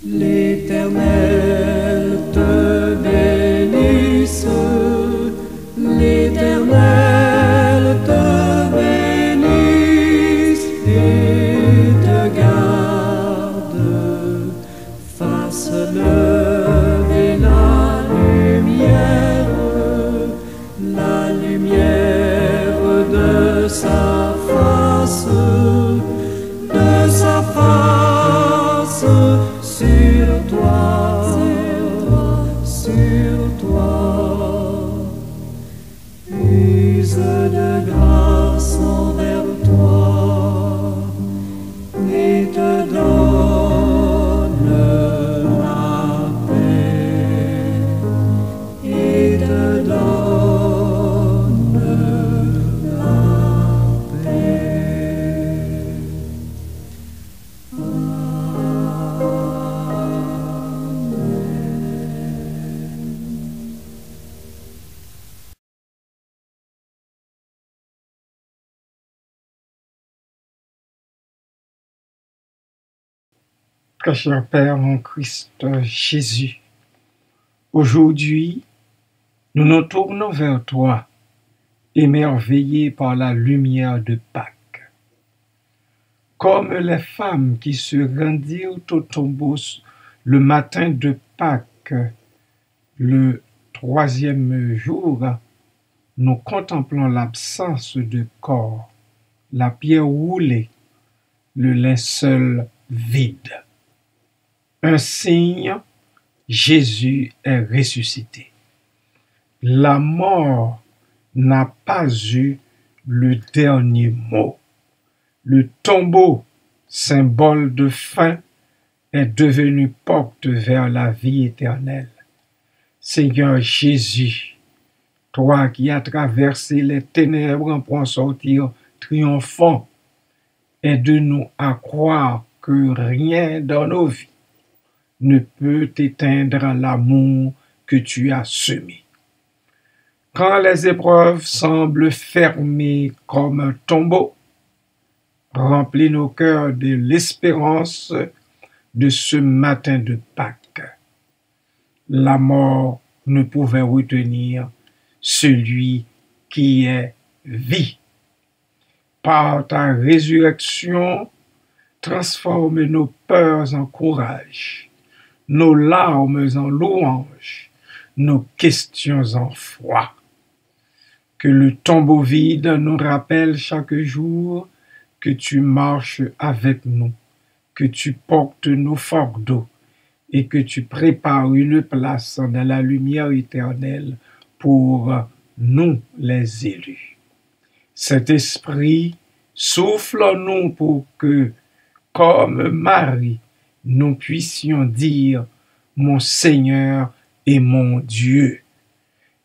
L'Éternel te bénisse, l'Éternel te bénisse et te garde, fasse lever la lumière de sa face sur toi, use de grâce envers toi et te donne la paix, et te donne la paix. Très cher Père en Christ Jésus, aujourd'hui, nous nous tournons vers toi, émerveillés par la lumière de Pâques. Comme les femmes qui se rendirent au tombeau le matin de Pâques, le 3e jour, nous contemplons l'absence de corps, la pierre roulée, le linceul vide. Un signe, Jésus est ressuscité. La mort n'a pas eu le dernier mot. Le tombeau, symbole de fin, est devenu porte vers la vie éternelle. Seigneur Jésus, toi qui as traversé les ténèbres pour en sortir triomphant, aide-nous à croire que rien dans nos vies ne peut éteindre l'amour que tu as semé. Quand les épreuves semblent fermées comme un tombeau, remplis nos cœurs de l'espérance de ce matin de Pâques. La mort ne pouvait retenir celui qui est vie. Par ta résurrection, transforme nos peurs en courage, nos larmes en louanges, nos questions en foi. Que le tombeau vide nous rappelle chaque jour que tu marches avec nous, que tu portes nos fardeaux et que tu prépares une place dans la lumière éternelle pour nous les élus. Cet esprit souffle en nous pour que, comme Marie, nous puissions dire « Mon Seigneur et mon Dieu »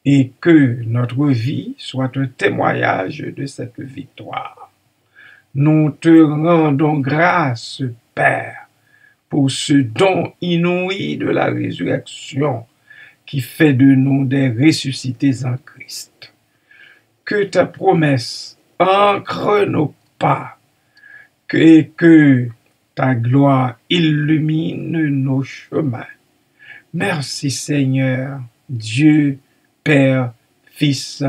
et que notre vie soit un témoignage de cette victoire. Nous te rendons grâce, Père, pour ce don inouï de la résurrection qui fait de nous des ressuscités en Christ. Que ta promesse ancre nos pas et que ta gloire illumine nos chemins. Merci Seigneur, Dieu, Père, Fils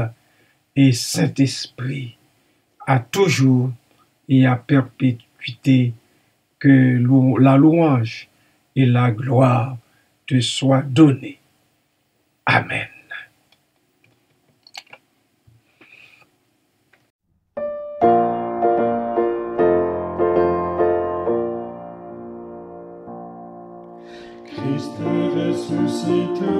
et Saint-Esprit, à toujours et à perpétuité, que la louange et la gloire te soient données. Amen. Christ est ressuscité,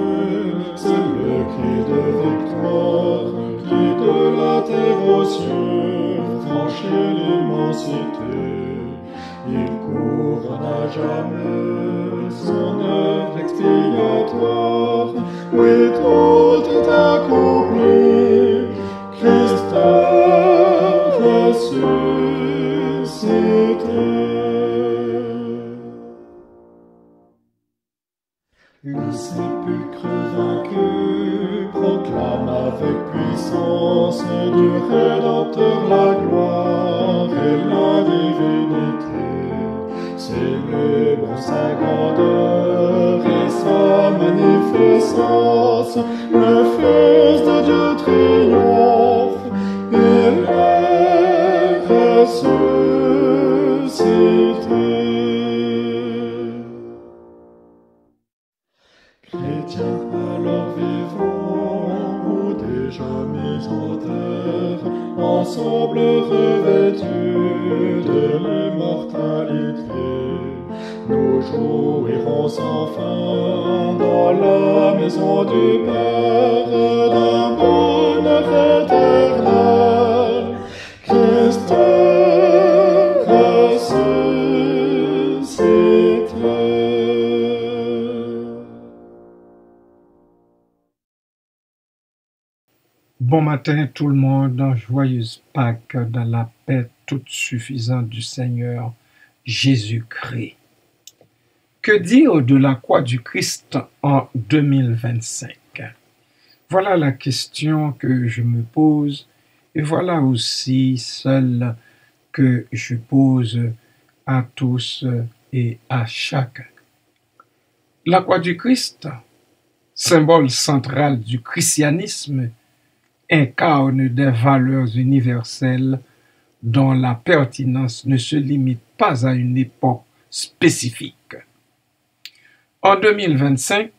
c'est le cri de victoire, qui de la terre aux cieux franchit l'immensité. Il court à jamais son œuvre expiatoire, oui, tout est accompli, Christ est ressuscité. Le sépulcre vaincu proclame avec puissance et du Rédempteur la gloire et la divinité. Célébrons sa grandeur et sa magnificence. Le Fils de Dieu triomphe, il est ressuscité. Chrétiens alors vivants, ou déjà mis en terre, ensemble revêtus de l'immortalité, nous jouirons enfin dans la maison du Père d'un bonheur éternel. Christ est ressuscité. Bon matin tout le monde, joyeuse Pâques dans la paix toute suffisante du Seigneur Jésus-Christ. Que dire de la croix du Christ en 2025? Voilà la question que je me pose et voilà aussi celle que je pose à tous et à chacun. La croix du Christ, symbole central du christianisme, incarne des valeurs universelles dont la pertinence ne se limite pas à une époque spécifique. En 2025,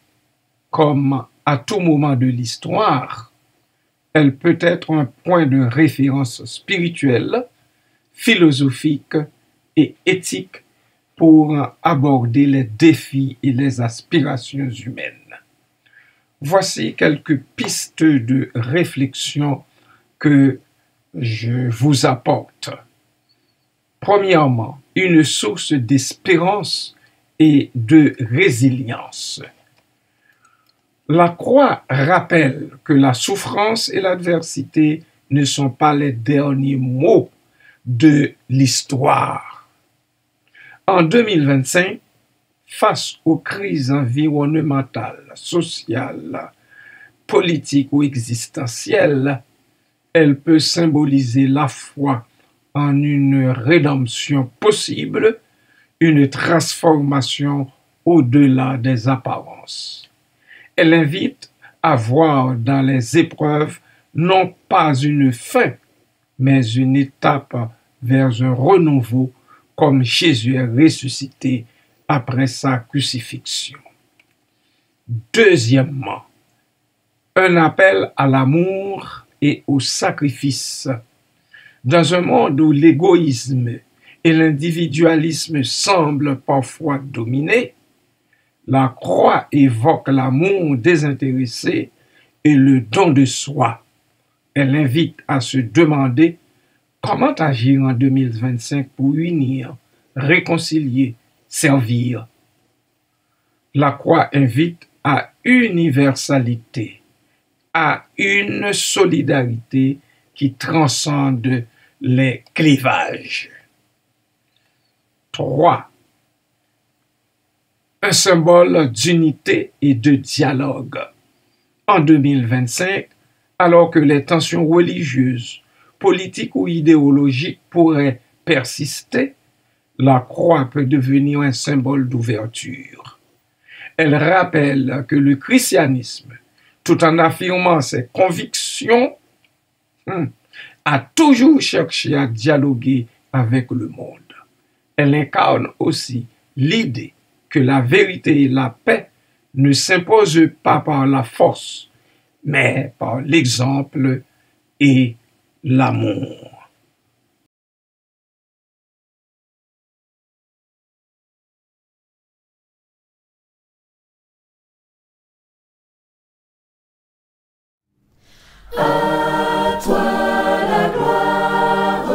comme à tout moment de l'histoire, elle peut être un point de référence spirituel, philosophique et éthique pour aborder les défis et les aspirations humaines. Voici quelques pistes de réflexion que je vous apporte. Premièrement, une source d'espérance et de résilience. La croix rappelle que la souffrance et l'adversité ne sont pas les derniers mots de l'histoire. En 2025, face aux crises environnementales, sociales, politiques ou existentielles, elle peut symboliser la foi en une rédemption possible, une transformation au-delà des apparences. Elle invite à voir dans les épreuves non pas une fin, mais une étape vers un renouveau comme Jésus est ressuscité après sa crucifixion. Deuxièmement, un appel à l'amour et au sacrifice. Dans un monde où l'égoïsme et l'individualisme semblent parfois dominer, la croix évoque l'amour désintéressé et le don de soi. Elle invite à se demander comment agir en 2025 pour unir, réconcilier, servir. La croix invite à universalité, à une solidarité qui transcende les clivages. 3. Un symbole d'unité et de dialogue. En 2025, alors que les tensions religieuses, politiques ou idéologiques pourraient persister, la croix peut devenir un symbole d'ouverture. Elle rappelle que le christianisme, tout en affirmant ses convictions, a toujours cherché à dialoguer avec le monde. Elle incarne aussi l'idée que la vérité et la paix ne s'imposent pas par la force, mais par l'exemple et l'amour. À toi la gloire,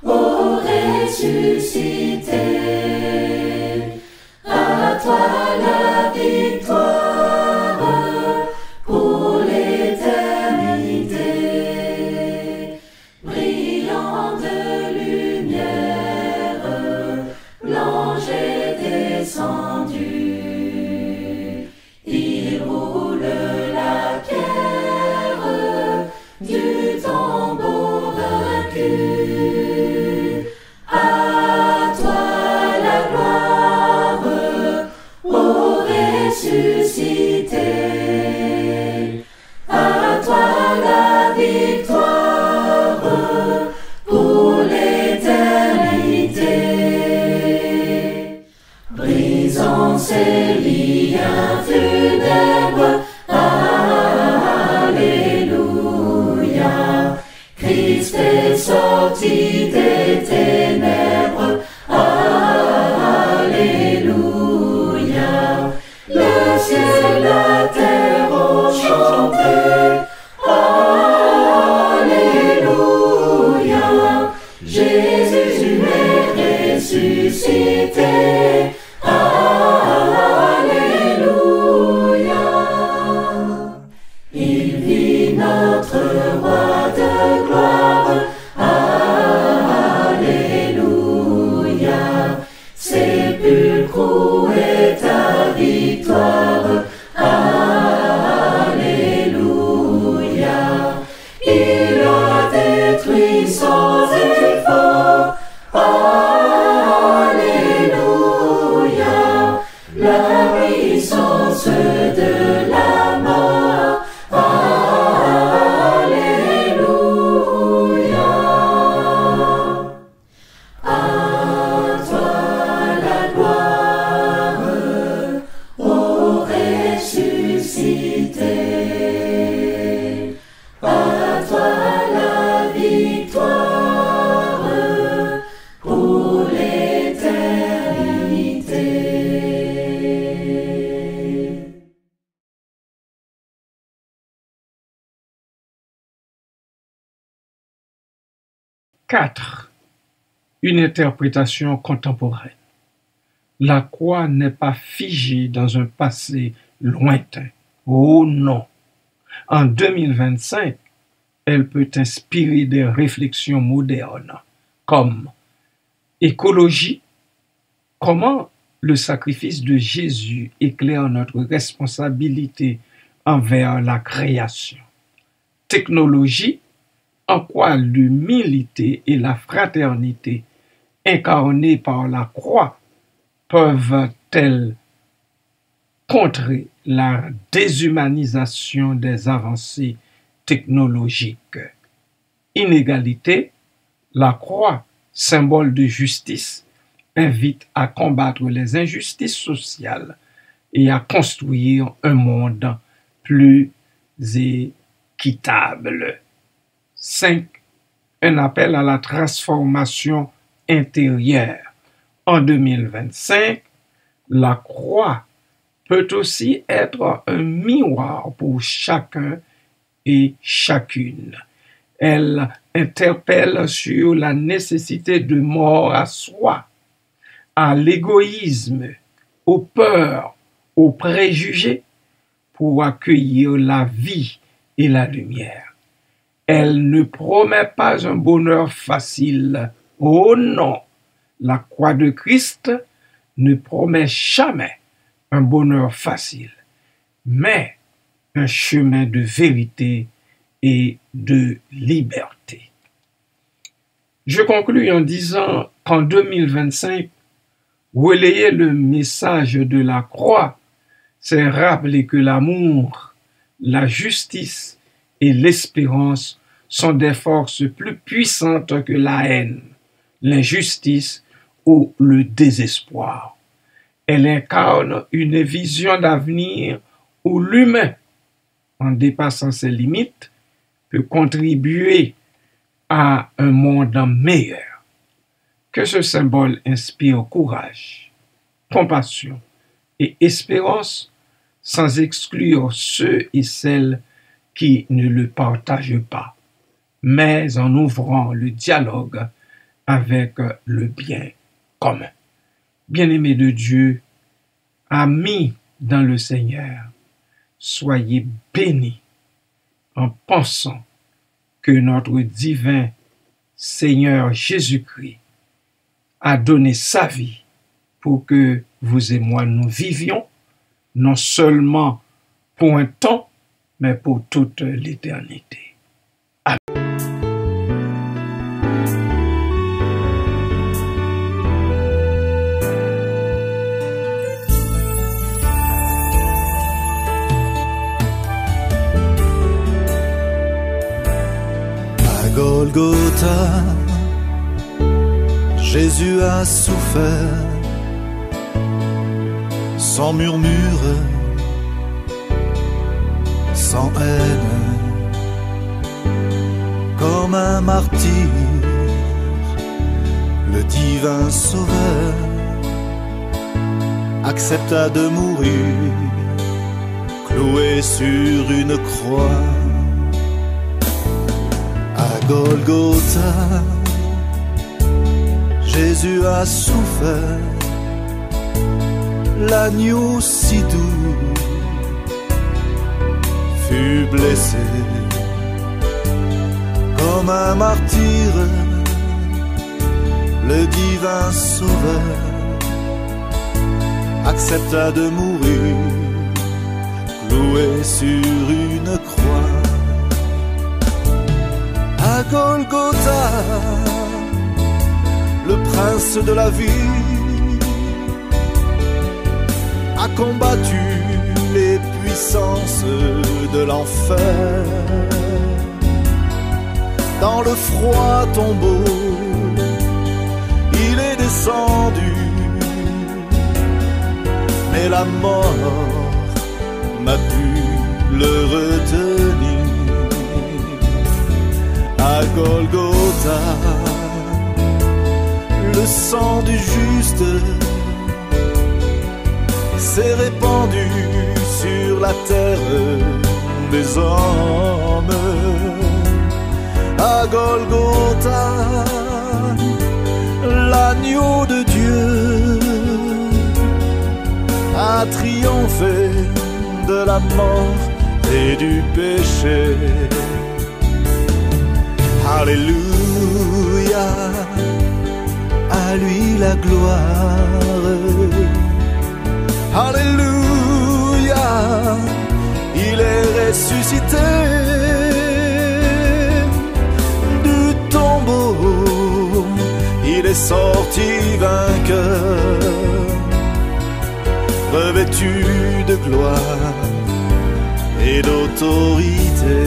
ô ressuscité. À toi la victoire pour l'éternité. Brillant de lumière, l'ange est descendu. Il roule la pierre du tombeau vaincu. À liens funèbres. Alléluia. Christ est sorti des ténèbres. Alléluia. Le ciel et la terre ont chanté. Alléluia. Jésus est ressuscité. Alléluia. Il vit notre roi de gloire. Alléluia. Sépulcre où est ta victoire. Alléluia. Il a détruit sans effort. Alléluia. La puissance de la mort. Alléluia. À toi la gloire, ô ressuscité. À toi la victoire pour l'éternité. Quatre. Une interprétation contemporaine. La croix n'est pas figée dans un passé lointain. Oh non! En 2025, elle peut inspirer des réflexions modernes comme écologie, comment le sacrifice de Jésus éclaire notre responsabilité envers la création. Technologie, en quoi l'humilité et la fraternité incarnées par la croix peuvent-elles contrer la déshumanisation des avancées technologiques. Inégalité, la croix, symbole de justice, invite à combattre les injustices sociales et à construire un monde plus équitable. 5. Un appel à la transformation intérieure. En 2025, la croix peut aussi être un miroir pour chacun et chacune. Elle interpelle sur la nécessité de mort à soi, à l'égoïsme, aux peurs, aux préjugés, pour accueillir la vie et la lumière. Elle ne promet pas un bonheur facile. Oh non! La croix de Christ ne promet jamais un bonheur facile, mais un chemin de vérité et de liberté. Je conclus en disant qu'en 2025, relayer le message de la croix, c'est rappeler que l'amour, la justice et l'espérance sont des forces plus puissantes que la haine, l'injustice ou le désespoir. Elle incarne une vision d'avenir où l'humain, en dépassant ses limites, peut contribuer à un monde meilleur. Que ce symbole inspire courage, compassion et espérance sans exclure ceux et celles qui ne le partagent pas, mais en ouvrant le dialogue avec le bien commun. Bien-aimés de Dieu, amis dans le Seigneur, soyez bénis en pensant que notre divin Seigneur Jésus-Christ a donné sa vie pour que vous et moi nous vivions, non seulement pour un temps, mais pour toute l'éternité. À Golgotha, Jésus a souffert. sans murmure, sans haine, comme un martyr, le divin sauveur accepta de mourir, cloué sur une croix. À Golgotha, Jésus a souffert, l'agneau si doux fut blessé comme un martyr, le divin sauveur accepta de mourir, cloué sur une croix. À Golgotha, le prince de la vie a combattu les puissances de l'enfer. Dans le froid tombeau, il est descendu, mais la mort n'a pu le retenir. À Golgotha, le sang du juste s'est répandu sur la terre des hommes. À Golgotha, l'agneau de Dieu a triomphé de la mort et du péché. Alléluia, à lui la gloire. Alléluia, il est ressuscité du tombeau, il est sorti vainqueur, revêtu de gloire et d'autorité.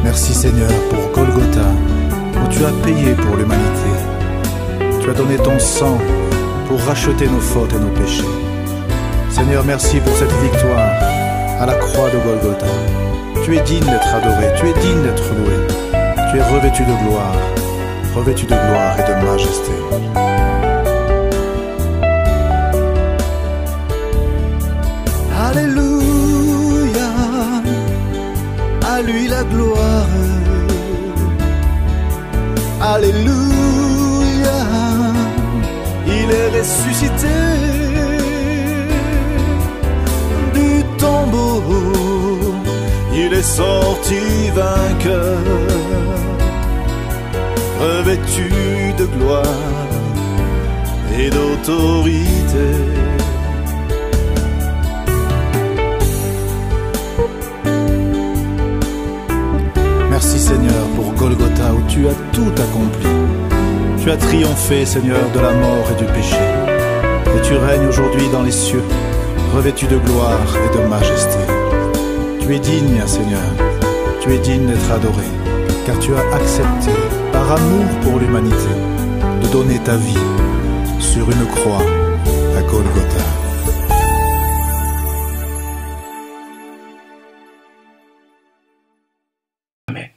Merci Seigneur pour Golgotha, où tu as payé pour l'humanité. Tu as donné ton sang pour racheter nos fautes et nos péchés. Seigneur, merci pour cette victoire à la croix de Golgotha. Tu es digne d'être adoré, tu es digne d'être loué. Tu es revêtu de gloire et de majesté. Alléluia, à lui la gloire. Alléluia, il est ressuscité du tombeau, il est sorti vainqueur, revêtu de gloire et d'autorité. Merci Seigneur pour Golgotha, où tu as tout accompli. Tu as triomphé Seigneur de la mort et du péché. Et tu règnes aujourd'hui dans les cieux, revêtu de gloire et de majesté. Tu es digne Seigneur, tu es digne d'être adoré, car tu as accepté, par amour pour l'humanité, de donner ta vie sur une croix à Golgotha. Amen.